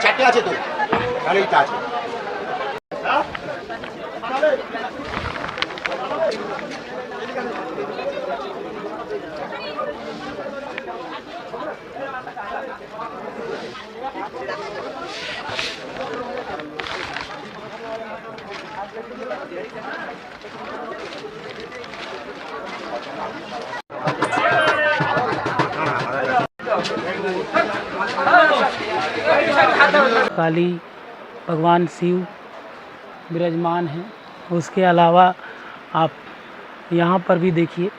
চারটে আছে তো গাড়িটা আছে। काली भगवान शिव विराजमान हैं। उसके अलावा आप यहाँ पर भी देखिए,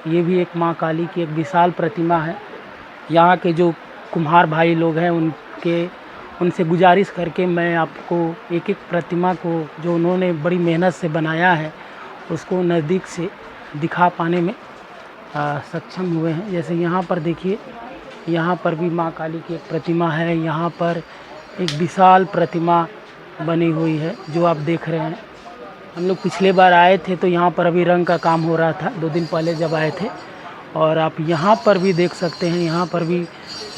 ये भी एक माँ काली की एक विशाल प्रतिमा है। यहाँ के जो कुम्हार भाई लोग हैं उनसे गुजारिश करके मैं आपको एक एक प्रतिमा को जो उन्होंने बड़ी मेहनत से बनाया है उसको नज़दीक से दिखा पाने में सक्षम हुए हैं। जैसे यहाँ पर देखिए, यहाँ पर भी माँ काली की एक प्रतिमा है। यहाँ पर एक विशाल प्रतिमा बनी हुई है जो आप देख रहे हैं। हम लोग पिछले बार आए थे तो यहाँ पर अभी रंग का काम हो रहा था, 2 दिन पहले जब आए थे। और आप यहाँ पर भी देख सकते हैं, यहाँ पर भी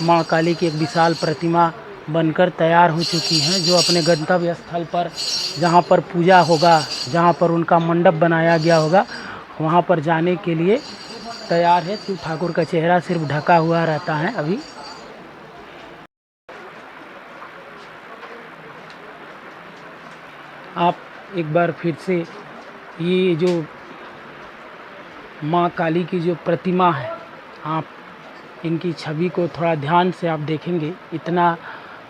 माँ काली की एक विशाल प्रतिमा बनकर तैयार हो चुकी हैं, जो अपने गंतव्य स्थल पर जहाँ पर पूजा होगा, जहाँ पर उनका मंडप बनाया गया होगा, वहाँ पर जाने के लिए तैयार है। शिव ठाकुर का चेहरा सिर्फ ढका हुआ रहता है अभी। आप एक बार फिर से ये जो माँ काली की जो प्रतिमा है, आप इनकी छवि को थोड़ा ध्यान से आप देखेंगे, इतना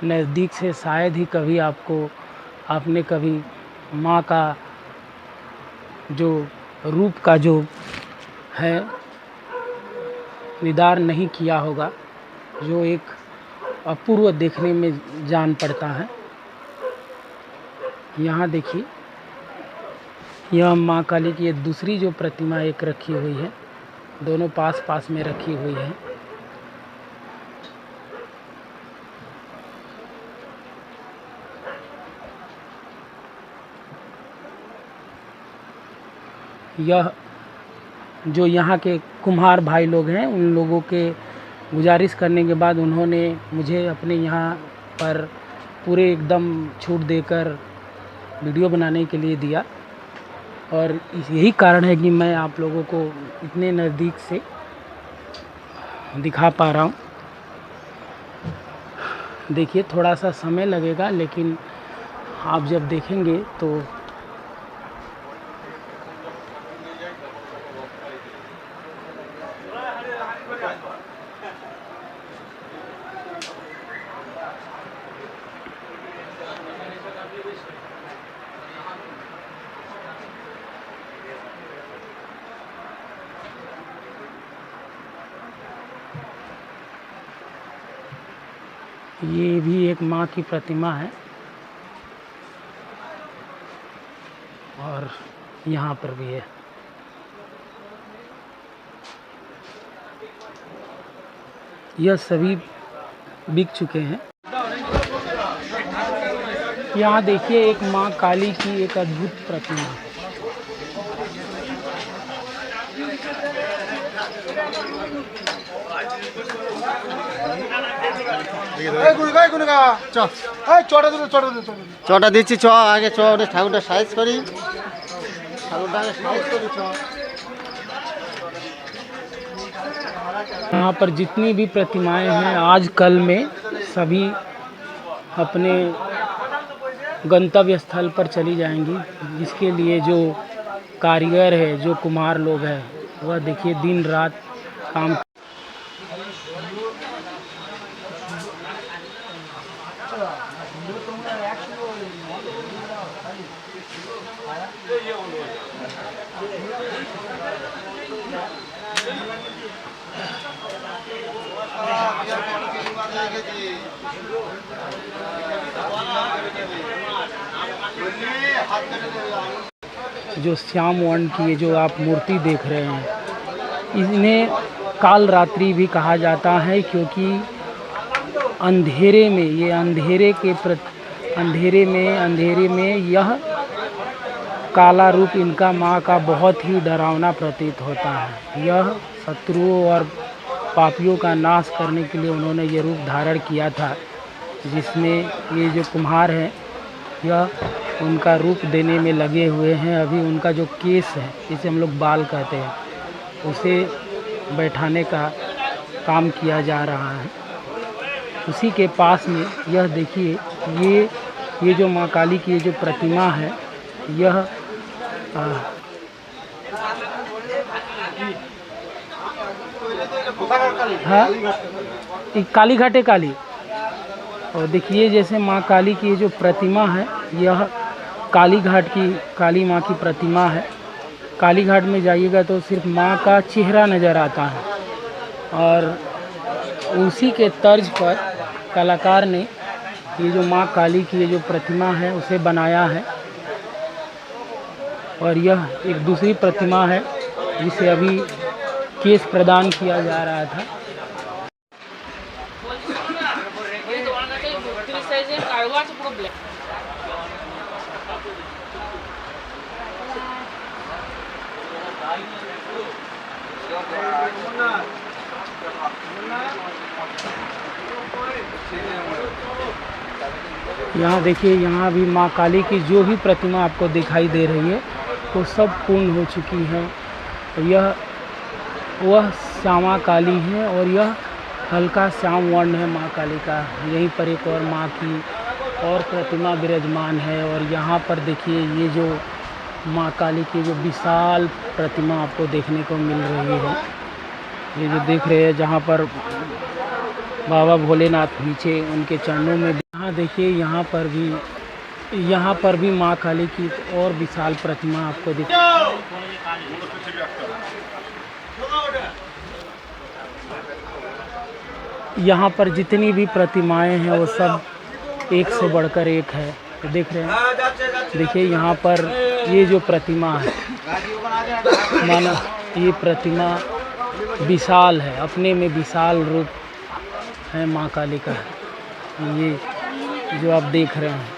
नज़दीक से शायद ही कभी आपने कभी माँ का जो रूप का जो है दीदार नहीं किया होगा, जो एक अपूर्व देखने में जान पड़ता है। यहाँ देखिए, यह माँ काली की एक दूसरी जो प्रतिमा एक रखी हुई है, दोनों पास पास में रखी हुई है। यह जो यहाँ के कुम्हार भाई लोग हैं, उन लोगों के गुजारिश करने के बाद उन्होंने मुझे अपने यहाँ पर पूरे एकदम छूट देकर वीडियो बनाने के लिए दिया। और यही कारण है कि मैं आप लोगों को इतने नज़दीक से दिखा पा रहा हूँ। देखिए, थोड़ा सा समय लगेगा, लेकिन आप जब देखेंगे तो ये भी एक माँ की प्रतिमा है। और यहाँ पर भी है। यह सभी बिक चुके हैं। यहाँ देखिए, एक माँ काली की एक अद्भुत प्रतिमा है। চটা দিচ্ছি, চ আগে চ, ঠাকুরটা সাইজ করি, ঠাকুরটা আগে সাইজ করি চ। यहाँ पर जितनी भी प्रतिमाएं हैं आज कल में सभी अपने गंतव्य स्थल पर चली जाएंगी, जिसके लिए जो कारीगर है, जो कुम्हार लोग हैं, वह देखिए दिन रात काम। जो श्याम वर्ण की जो आप मूर्ति देख रहे हैं, इन्हें काल रात्रि भी कहा जाता है, क्योंकि अंधेरे में ये अंधेरे में यह काला रूप इनका माँ का बहुत ही डरावना प्रतीत होता है। यह शत्रुओं और पापियों का नाश करने के लिए उन्होंने ये रूप धारण किया था, जिसमें ये जो कुम्हार हैं यह उनका रूप देने में लगे हुए हैं। अभी उनका जो केस है, जिसे हम लोग बाल कहते हैं, उसे बैठाने का काम किया जा रहा है। उसी के पास में यह देखिए, ये जो माँ काली की ये जो प्रतिमा है, यह हाँ, काली घाटे काली। और देखिए जैसे माँ काली की ये जो प्रतिमा है, यह काली घाट की काली माँ की प्रतिमा है। काली घाट में जाइएगा तो सिर्फ माँ का चेहरा नज़र आता है, और उसी के तर्ज पर कलाकार ने ये जो माँ काली की ये जो प्रतिमा है उसे बनाया है। और यह एक दूसरी प्रतिमा है जिसे अभी केस प्रदान किया जा रहा था। यहाँ देखिए, यहाँ भी माँ काली की जो भी प्रतिमा आपको दिखाई दे रही है वो सब पूर्ण हो चुकी है। यह वह श्यामा काली है और यह हल्का श्याम वर्ण है माँ काली का। यहीं पर एक और माँ की और प्रतिमा विराजमान है। और यहाँ पर देखिए, ये जो माँ काली की जो विशाल प्रतिमा आपको देखने को मिल रही है, ये जो देख रहे हैं, जहाँ पर बाबा भोलेनाथ नीचे उनके चरणों में। यहाँ देखिए, यहाँ पर भी माँ काली की और विशाल प्रतिमा आपको दिख। यहाँ पर जितनी भी प्रतिमाएं हैं वो सब एक से बढ़कर एक है। तो देख रहे हैं, देखिए यहाँ पर ये जो प्रतिमा है, मानो ये प्रतिमा विशाल है, अपने में विशाल रूप है माँ काली का। ये जो आप देख रहे हैं,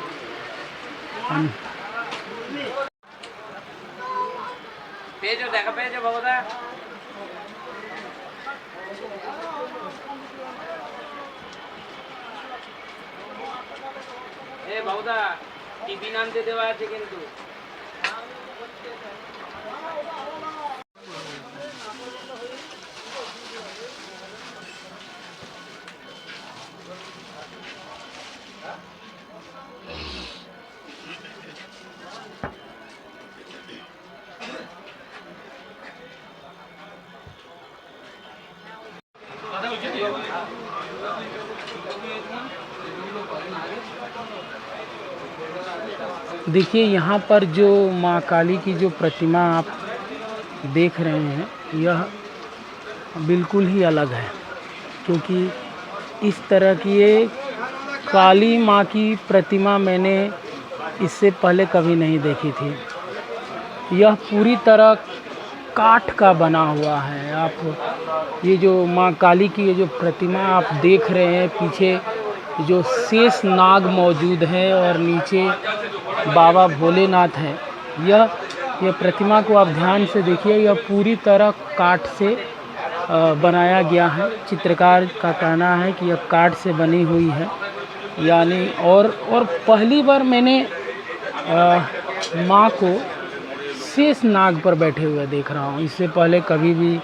বাবুদা টিভি নামতে দেওয়া আছে কিন্তু। देखिए यहाँ पर जो माँ काली की जो प्रतिमा आप देख रहे हैं, यह बिल्कुल ही अलग है, क्योंकि इस तरह की ये काली माँ की प्रतिमा मैंने इससे पहले कभी नहीं देखी थी। यह पूरी तरह काठ का बना हुआ है। आप ये जो माँ काली की ये जो प्रतिमा आप देख रहे हैं, पीछे जो शेष नाग मौजूद है और नीचे बाबा भोलेनाथ हैं। यह प्रतिमा को आप ध्यान से देखिए, यह पूरी तरह काठ से बनाया गया है। चित्रकार का कहना है कि यह काठ से बनी हुई है, यानी और पहली बार मैंने माँ को शेष नाग पर बैठे हुए देख रहा हूँ। इससे पहले कभी भी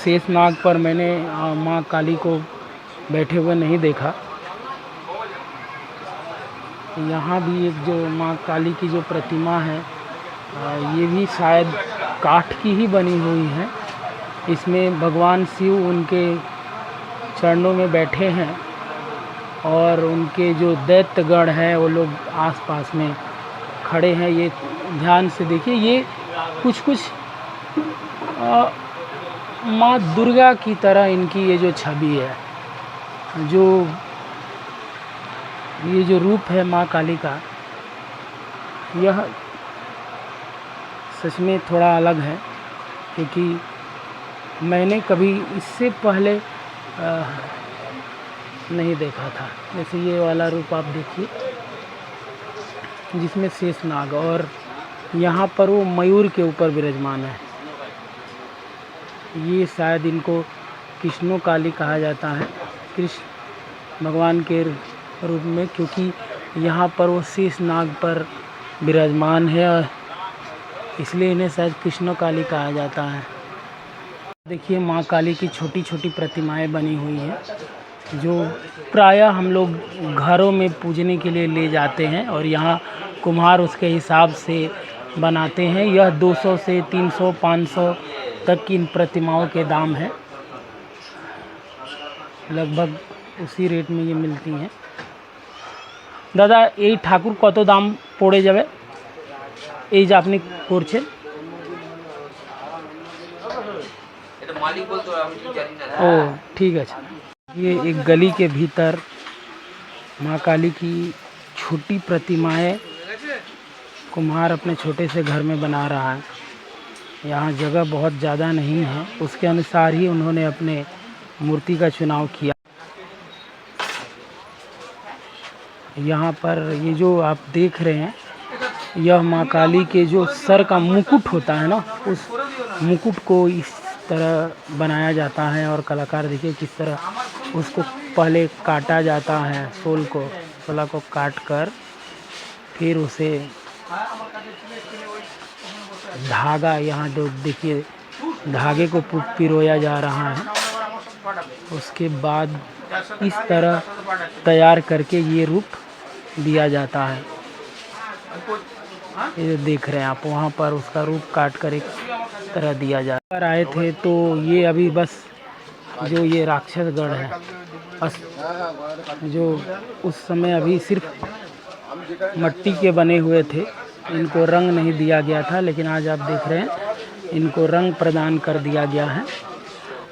शेष नाग पर मैंने माँ काली को बैठे हुए नहीं देखा। यहाँ भी एक जो माँ काली की जो प्रतिमा है, ये भी शायद काठ की ही बनी हुई है। इसमें भगवान शिव उनके चरणों में बैठे हैं और उनके जो दैत्यगण हैं वो लोग आसपास में खड़े हैं। ये ध्यान से देखिए, ये कुछ माँ दुर्गा की तरह इनकी ये जो छवि है, जो ये जो रूप है माँ काली का, यह सच में थोड़ा अलग है, क्योंकि मैंने कभी इससे पहले नहीं देखा था। जैसे ये वाला रूप आप देखिए जिसमें शेषनाग, और यहाँ पर वो मयूर के ऊपर विराजमान है। ये शायद इनको कृष्णो काली कहा जाता है, कृष्ण भगवान के रूप में, क्योंकि यहाँ पर वो शेषनाग पर विराजमान है और इसलिए इन्हें शायद कृष्णो काली कहा जाता है। देखिए माँ काली की छोटी छोटी प्रतिमाएं बनी हुई हैं जो प्रायः हम लोग घरों में पूजने के लिए ले जाते हैं, और यहाँ कुम्हार उसके हिसाब से बनाते हैं। यह 200 से 300 500 तक की इन प्रतिमाओं के दाम हैं, लगभग उसी रेट में ये मिलती हैं। दादा এই ঠাকুর কত দাম পড়ে যাবে? এই যে আপনি করছেন, এটা মালিক বলতো, আমি ঠিক জানি না। ओ ठीक है। ये एक गली के भीतर माँ काली की छोटी प्रतिमाएं कुम्हार अपने छोटे से घर में बना रहा है। यहाँ जगह बहुत ज़्यादा नहीं है, उसके अनुसार ही उन्होंने अपने मूर्ति का चुनाव किया। यहाँ पर ये जो आप देख रहे हैं, यह माँ काली के जो सर का मुकुट होता है ना, उस मुकुट को इस तरह बनाया जाता है। और कलाकार देखिए किस तरह उसको पहले काटा जाता है, सोला को काट कर फिर उसे धागा, यहाँ जो देखिए धागे को पिरोया जा रहा है, उसके बाद इस तरह तैयार करके ये रूप दिया जाता है। ये देख रहे हैं आप, वहाँ पर उसका रूप काट कर एक तरह दिया जाता है। आए थे तो ये अभी बस जो ये राक्षसगढ़ है, जो उस समय अभी सिर्फ मट्टी के बने हुए थे, इनको रंग नहीं दिया गया था, लेकिन आज आप देख रहे हैं इनको रंग प्रदान कर दिया गया है।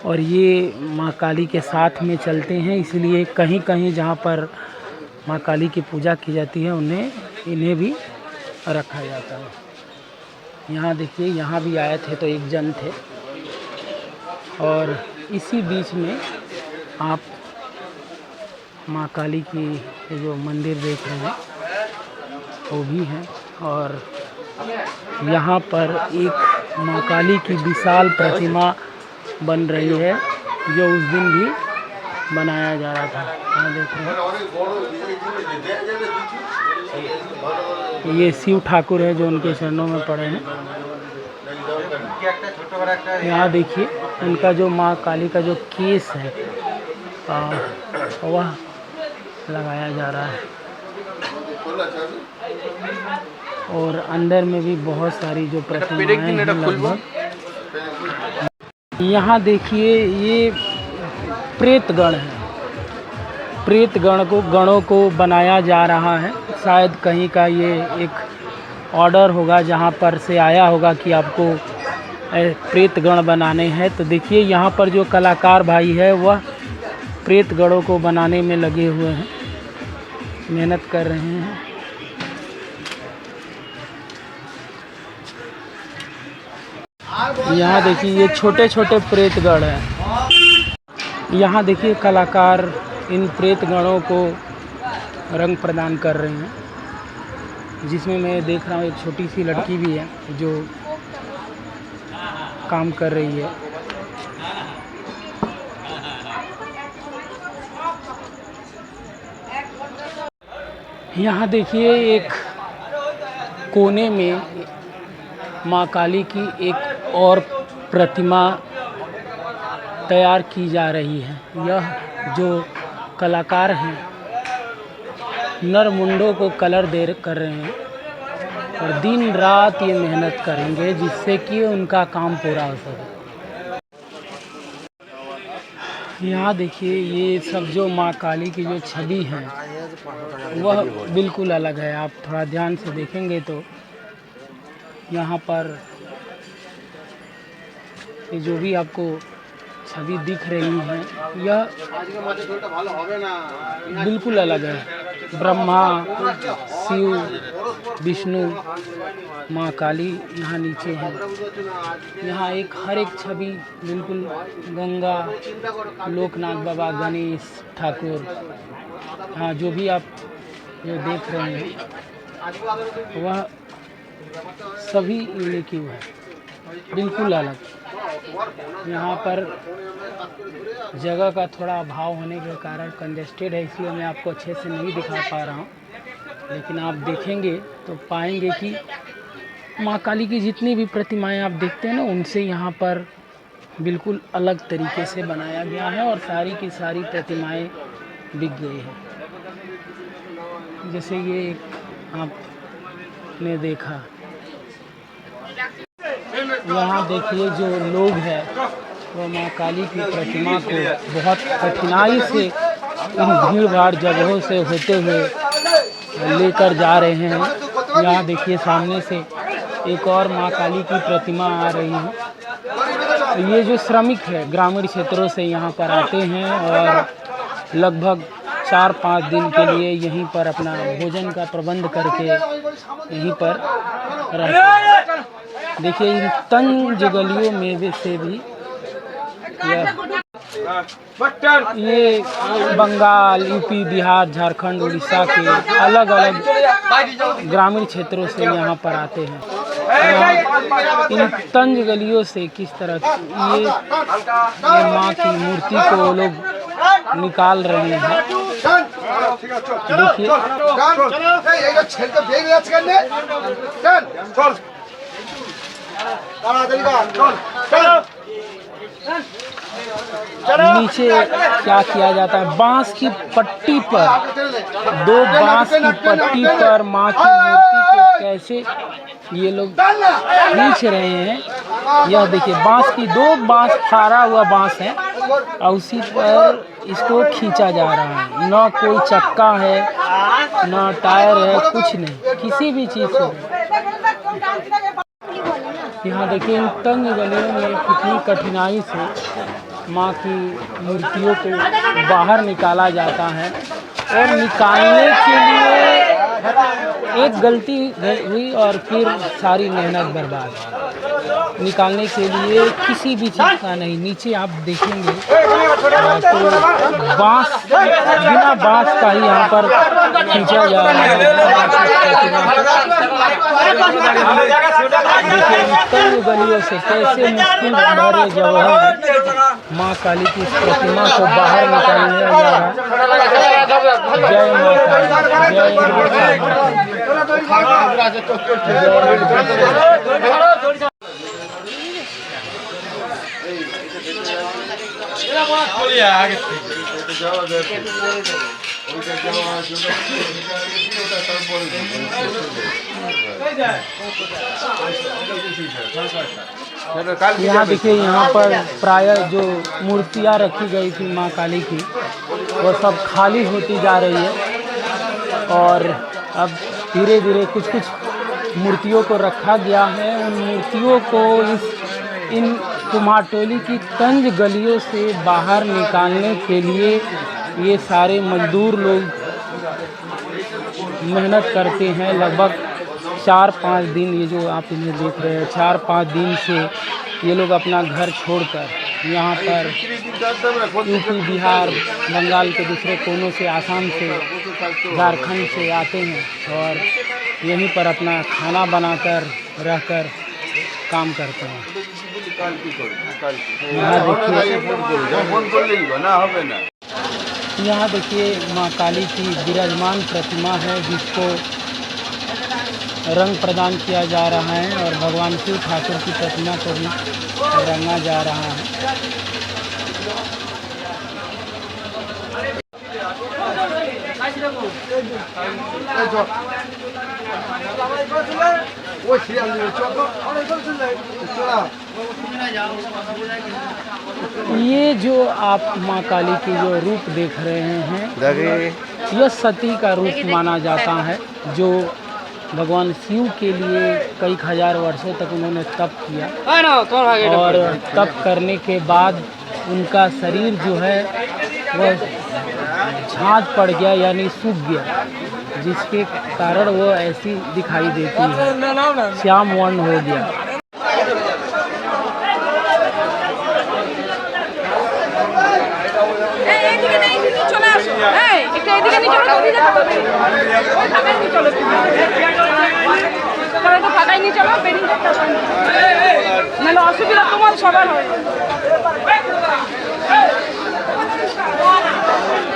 और ये माँ काली के साथ में चलते हैं, इसलिए कहीं कहीं जहाँ पर माँ काली की पूजा की जाती है इन्हें भी रखा जाता है। यहाँ देखिए, यहाँ भी आए थे तो एक जन थे, और इसी बीच में आप माँ काली की जो मंदिर देख रहे हैं वो भी है। और यहाँ पर एक माँ काली की विशाल प्रतिमा बन रही है, जो उस दिन भी बनाया जा रहा था। यहाँ देख रहे हैं, ये शिव ठाकुर है जो उनके चरणों में पड़े हैं। यहाँ देखिए उनका जो माँ काली का जो केस है वह लगाया जा रहा है, और अंदर में भी बहुत सारी जो प्रतिमाएं हैं लगभग। यहाँ देखिए ये प्रेतगण है, प्रेतगण गणों को बनाया जा रहा है। शायद कहीं का ये एक ऑर्डर होगा जहाँ पर से आया होगा कि आपको प्रेतगण बनाने हैं। तो देखिए यहाँ पर जो कलाकार भाई है वह प्रेतगणों को बनाने में लगे हुए हैं, मेहनत कर रहे हैं। यहाँ देखिए ये छोटे छोटे प्रेतगण हैं। यहाँ देखिए कलाकार इन प्रेतगणों को रंग प्रदान कर रहे हैं, जिसमें मैं देख रहा हूँ एक छोटी सी लड़की भी है जो काम कर रही है। यहाँ देखिए एक कोने में माँ काली की एक और प्रतिमा तैयार की जा रही है। यह जो कलाकार हैं नर मुंडों को कलर कर रहे हैं, और दिन रात ये मेहनत करेंगे जिससे कि उनका काम पूरा हो सके। यहाँ देखिए ये सब जो माँ काली की जो छवि है वह बिल्कुल अलग है। आप थोड़ा ध्यान से देखेंगे तो यहाँ पर ये जो भी आपको छवि दिख रही है यह बिल्कुल अलग है। ब्रह्मा, शिव, विष्णु, माँ काली यहाँ नीचे हैं। यहाँ हर एक छवि बिल्कुल गंगा, लोकनाथ बाबा, गणेश ठाकुर, हाँ जो भी आप जो देख रहे हैं वह सभी यूनिक है, बिल्कुल अलग। यहाँ पर जगह का थोड़ा अभाव होने के कारण कंजेस्टेड है, इसलिए मैं आपको अच्छे से नहीं दिखा पा रहा हूँ, लेकिन आप देखेंगे तो पाएंगे कि माँ काली की जितनी भी प्रतिमाएं आप देखते हैं ना, उनसे यहाँ पर बिल्कुल अलग तरीके से बनाया गया है और सारी की सारी प्रतिमाएं बिक गई हैं। जैसे ये एक आपने देखा, यहाँ देखिए जो लोग हैं वो माँ काली की प्रतिमा को बहुत कठिनाई से इन भीड़ भाड़ जगहों से होते हुए लेकर जा रहे हैं। यहाँ देखिए सामने से एक और माँ काली की प्रतिमा आ रही है। ये जो श्रमिक है ग्रामीण क्षेत्रों से यहाँ पर आते हैं और लगभग 4-5 दिन के लिए यहीं पर अपना भोजन का प्रबंध करके यहीं पर रहते हैं। देखिए इन तंज गलियों में से भी ये बंगाल, यूपी, बिहार, झारखंड, उड़ीसा के अलग अलग ग्रामीण क्षेत्रों से यहाँ पर आते हैं। इन तंज गलियों से किस तरह ये माँ की मूर्ति को वो लोग निकाल रहे हैं। देखिए नीचे क्या किया जाता है, बांस की पट्टी पर, 2 बांस की पट्टी पर माँ की मूर्ति को कैसे ये लोग खींच रहे हैं। यह देखिए बांस फाड़ा हुआ बांस है और उसी पर इसको खींचा जा रहा है। ना कोई चक्का है, ना टायर है, कुछ नहीं, किसी भी चीज़ से। यहाँ देखिए इन तंग गलियों में कितनी कठिनाई से माँ की मूर्तियों को बाहर निकाला जाता है और निकालने के लिए एक गलती हुई और फिर सारी मेहनत बर्बाद। निकालने के लिए किसी भी चीज़ का नहीं, नीचे आप देखेंगे तो बिना बांस का ही यहाँ पर खींचा जा रहा है। देखिए गलियों से कैसे मुश्किल भरे जगहों में माँ काली की प्रतिमा को बाहर निकालने जा रहा है। जय माता, जय माता। यहाँ देखिए यहाँ पर प्रायः जो मूर्तियाँ रखी गई थी माँ काली की वो सब खाली होती जा रही है और अब धीरे धीरे कुछ मूर्तियों को रखा गया है। उन मूर्तियों को इन कुम्हारटोली की तंज गलियों से बाहर निकालने के लिए ये सारे मजदूर लोग मेहनत करते हैं। लगभग 4-5 दिन, ये जो आप इन्हें देख रहे हैं, 4-5 दिन से ये लोग अपना घर छोड़कर यहाँ पर यूपी, बिहार, बंगाल के दूसरे कोनों से, आसाम से, झारखंड से आते हैं और यहीं पर अपना खाना बनाकर रहकर काम करते हैं। यहाँ देखिए माँ काली की विराजमान प्रतिमा है जिसको रंग प्रदान किया जा रहा है और भगवान शिव ठाकुर की प्रतिमा को भी रंगा जा रहा है। ये जो आप माँ काली की जो रूप देख रहे हैं, यह सती का रूप माना जाता है, जो भगवान शिव के लिए कई हजार वर्षों तक उन्होंने तप किया और तप करने के बाद उनका शरीर जो है वह झांझ पड़ गया यानी सूख गया, जिसके कारण वो ऐसी दिखाई देती है, श्याम वर्ण हो गया।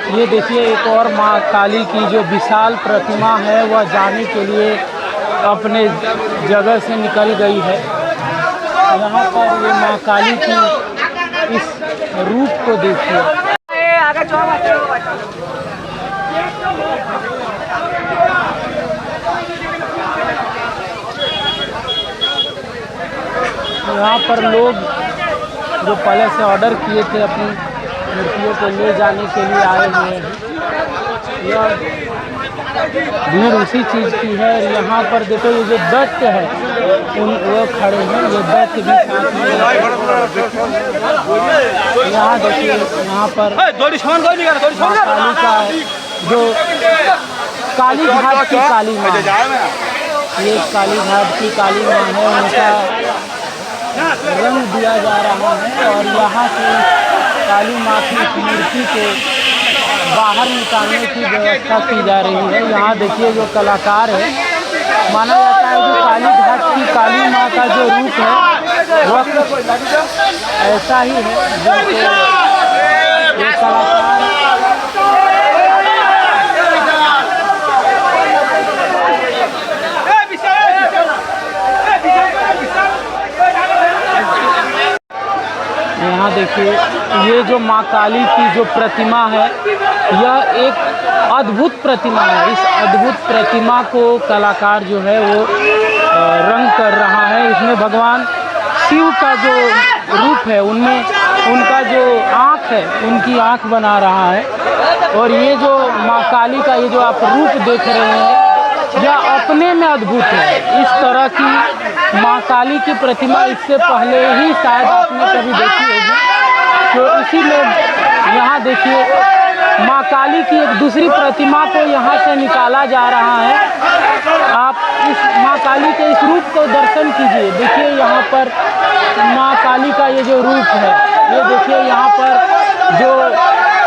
ये देखिए एक और माँ काली की जो विशाल प्रतिमा है वह जाने के लिए अपने जगह से निकल गई है। यहाँ पर ये माँ काली की इस रूप को देखिए। यहाँ पर लोग जो पहले से ऑर्डर किए थे अपनी मूर्तियों को ले जाने के लिए आए हुए हैं। यह भीड़ उसी चीज़ की है। यहाँ पर देखो ये जो दैत्य है वो खड़े हैं, ये दैत्य भी साथ में। यहाँ देखिए यहाँ पर काली का जो काली घाट की काली माँ, ये काली घाट की काली माँ है, उनका रंग दिया जा रहा है और यहाँ से काली माँ की मूर्ति को बाहर निकालने की व्यवस्था की जा रही है। यहाँ देखिए जो कलाकार है, माना जाता है कि काली घाट की काली माँ का जो रूप है वह ऐसा ही है, जो ये कलाकार यहाँ देखिए ये जो माँ काली की जो प्रतिमा है यह एक अद्भुत प्रतिमा है। इस अद्भुत प्रतिमा को कलाकार जो है वो रंग कर रहा है। इसमें भगवान शिव का जो रूप है उनमें उनका जो आँख है उनकी आँख बना रहा है। और ये जो माँ काली का ये जो आप रूप देख रहे हैं यह अपने में अद्भुत है। इस तरह की माँ काली की प्रतिमा इससे पहले ही शायद आपने कभी देखी होगी। तो इसीलिए यहाँ देखिए माँ काली की एक दूसरी प्रतिमा को यहाँ से निकाला जा रहा है। आप इस माँ काली के इस रूप को दर्शन कीजिए। देखिए यहाँ पर माँ काली का ये जो रूप है, ये देखिए यहाँ पर जो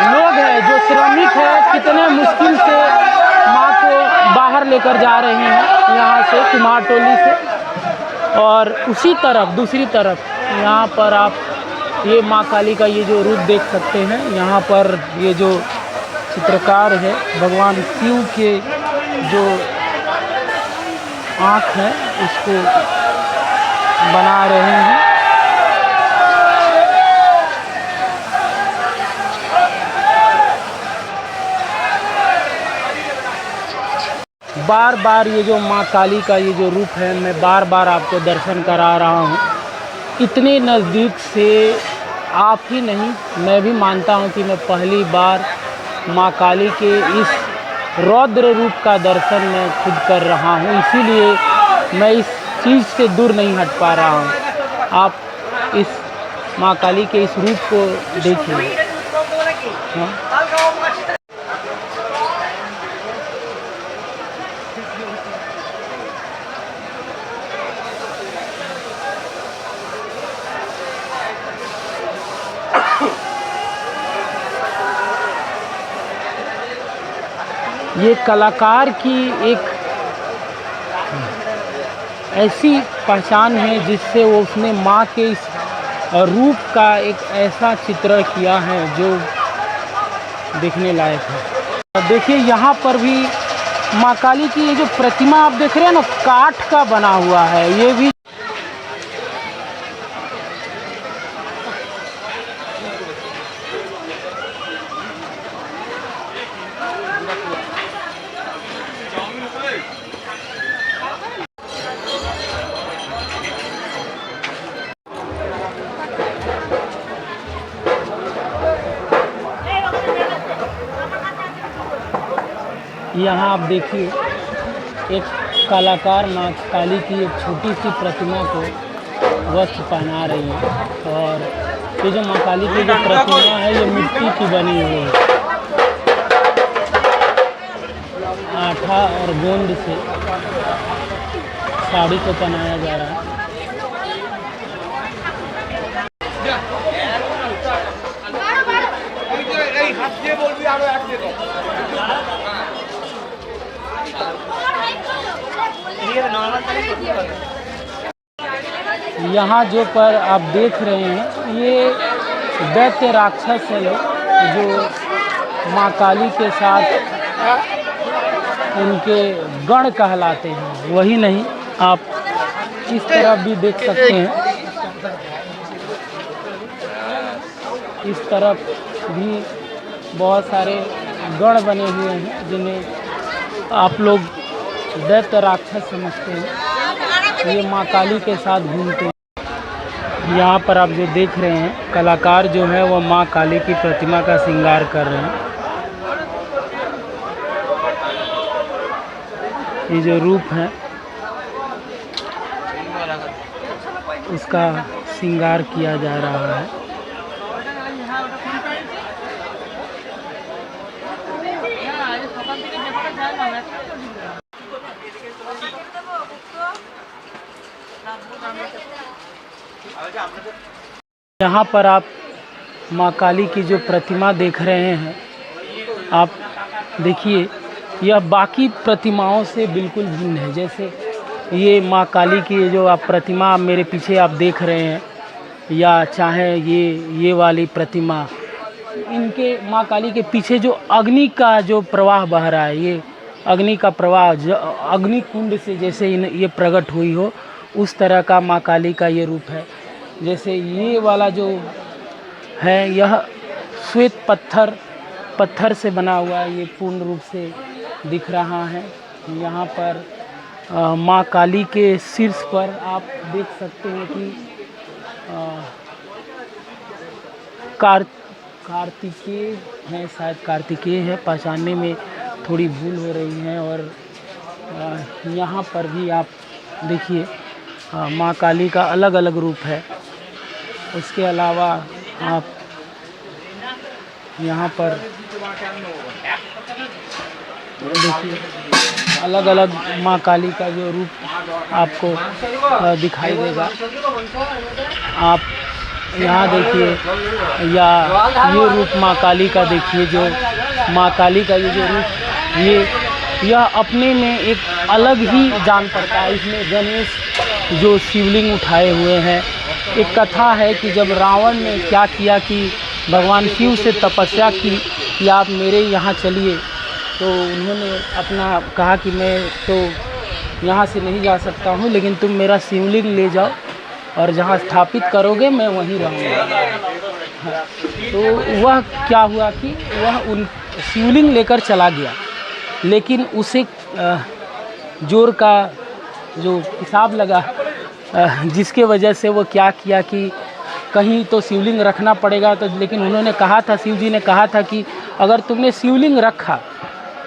लोग हैं, जो श्रमिक है, कितने मुश्किल से माँ को बाहर लेकर जा रहे हैं यहाँ से कुमार टोली से। और उसी तरफ दूसरी तरफ यहाँ पर आप ये माँ काली का ये जो रूप देख सकते हैं। यहाँ पर ये जो चित्रकार है भगवान शिव के जो आँख है उसको बना रहे हैं। बार बार ये जो माँ काली का ये जो रूप है मैं बार बार आपको दर्शन करा रहा हूँ। इतने नज़दीक से आप ही नहीं, मैं भी मानता हूँ कि मैं पहली बार माँ काली के इस रौद्र रूप का दर्शन मैं खुद कर रहा हूँ। इसीलिए मैं इस चीज़ से दूर नहीं हट पा रहा हूँ। आप इस माँ काली के इस रूप को देखिए। हाँ? ये कलाकार की एक ऐसी पहचान है जिससे वो उसने माँ के इस रूप का एक ऐसा चित्र किया है जो देखने लायक है। देखिए यहाँ पर भी माँ काली की ये जो प्रतिमा आप देख रहे हैं ना, काठ का बना हुआ है। ये भी यहाँ आप देखिए एक कलाकार माँ काली की एक छोटी सी प्रतिमा को वस्त्र पहना रही है। और ये जो माँ काली की जो प्रतिमा है ये मिट्टी की बनी हुई है। कथा और गोंद से साड़ी को पहनाया जा रहा है। यहाँ जो पर आप देख रहे हैं ये दैत्य राक्षस है लोग, जो माँ काली के साथ उनके गण कहलाते हैं। वही नहीं, आप इस तरफ भी देख सकते हैं, इस तरफ भी बहुत सारे गण बने हुए हैं जिन्हें आप लोग दैत्य राक्षस समझते हैं। ये माँ काली के साथ घूमते हैं। यहाँ पर आप जो देख रहे हैं कलाकार जो है वो माँ काली की प्रतिमा का श्रृंगार कर रहे हैं। ये जो रूप है उसका श्रृंगार किया जा रहा है। यहाँ पर आप माँ काली की जो प्रतिमा देख रहे हैं, आप देखिए यह बाकी प्रतिमाओं से बिल्कुल भिन्न है। जैसे ये माँ काली की जो आप प्रतिमा मेरे पीछे आप देख रहे हैं, या चाहे ये वाली प्रतिमा, इनके माँ काली के पीछे जो अग्नि का जो प्रवाह बह रहा है, ये अग्नि का प्रवाह अग्नि कुंड से जैसे ये प्रकट हुई हो, उस तरह का माँ काली का ये रूप है। जैसे ये वाला जो है यह श्वेत पत्थर से बना हुआ ये पूर्ण रूप से दिख रहा है। यहाँ पर माँ काली के शीर्ष पर आप देख सकते हैं कि कार्तिकेय है, शायद कार्तिकेय है, पहचानने में थोड़ी भूल हो रही है। और यहाँ पर भी आप देखिए माँ काली का अलग अलग रूप है। उसके अलावा आप यहाँ पर देखिए अलग अलग माँ काली का जो रूप आपको दिखाई देगा। आप यहाँ देखिए, या ये रूप माँ काली का देखिए, जो माँ काली का ये जो रूप यह अपने में एक अलग ही जान पड़ता है। इसमें गणेश जो शिवलिंग उठाए हुए हैं। एक कथा है कि जब रावण ने क्या किया कि भगवान शिव से तपस्या की कि आप मेरे यहाँ चलिए, तो उन्होंने अपना कहा कि मैं तो यहाँ से नहीं जा सकता हूँ, लेकिन तुम मेरा शिवलिंग ले जाओ और जहाँ स्थापित करोगे मैं वहीं रहूँगा। तो वह क्या हुआ कि वह उन शिवलिंग लेकर चला गया, लेकिन उसे जोर का जो हिसाब लगा, जिसके वजह से वो क्या किया कि कहीं तो शिवलिंग रखना पड़ेगा। तो लेकिन उन्होंने कहा था, शिव जी ने कहा था कि अगर तुमने शिवलिंग रखा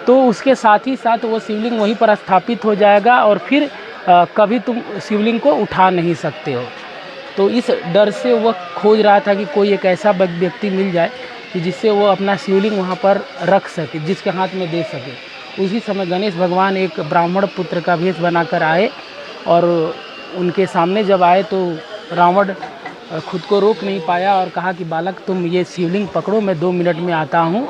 तो उसके साथ ही साथ वो शिवलिंग वहीं पर स्थापित हो जाएगा और फिर कभी तुम शिवलिंग को उठा नहीं सकते हो। तो इस डर से वह खोज रहा था कि कोई एक ऐसा व्यक्ति मिल जाए कि जिससे वो अपना शिवलिंग वहाँ पर रख सके, जिसके हाथ में दे सके। उसी समय गणेश भगवान एक ब्राह्मण पुत्र का वेश बनाकर आए और उनके सामने जब आए तो रावण खुद को रोक नहीं पाया और कहा कि बालक तुम ये शिवलिंग पकड़ो, मैं 2 मिनट में आता हूँ।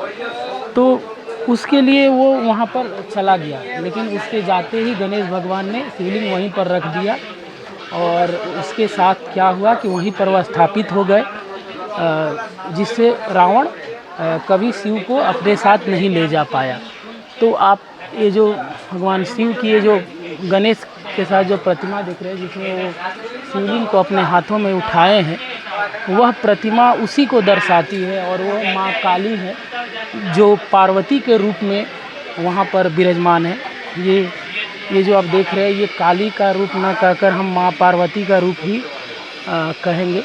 तो उसके लिए वो वहाँ पर चला गया, लेकिन उसके जाते ही गणेश भगवान ने शिवलिंग वहीं पर रख दिया और उसके साथ क्या हुआ कि वहीं पर वह स्थापित हो गए, जिससे रावण कभी शिव को अपने साथ नहीं ले जा पाया। तो आप ये जो भगवान शिव की ये जो गणेश के साथ जो प्रतिमा देख रहे हैं, जिसमें वो शिवलिंग को अपने हाथों में उठाए हैं, वह प्रतिमा उसी को दर्शाती है। और वो माँ काली है जो पार्वती के रूप में वहाँ पर विराजमान है। ये जो आप देख रहे हैं, ये काली का रूप ना कहकर हम माँ पार्वती का रूप ही कहेंगे।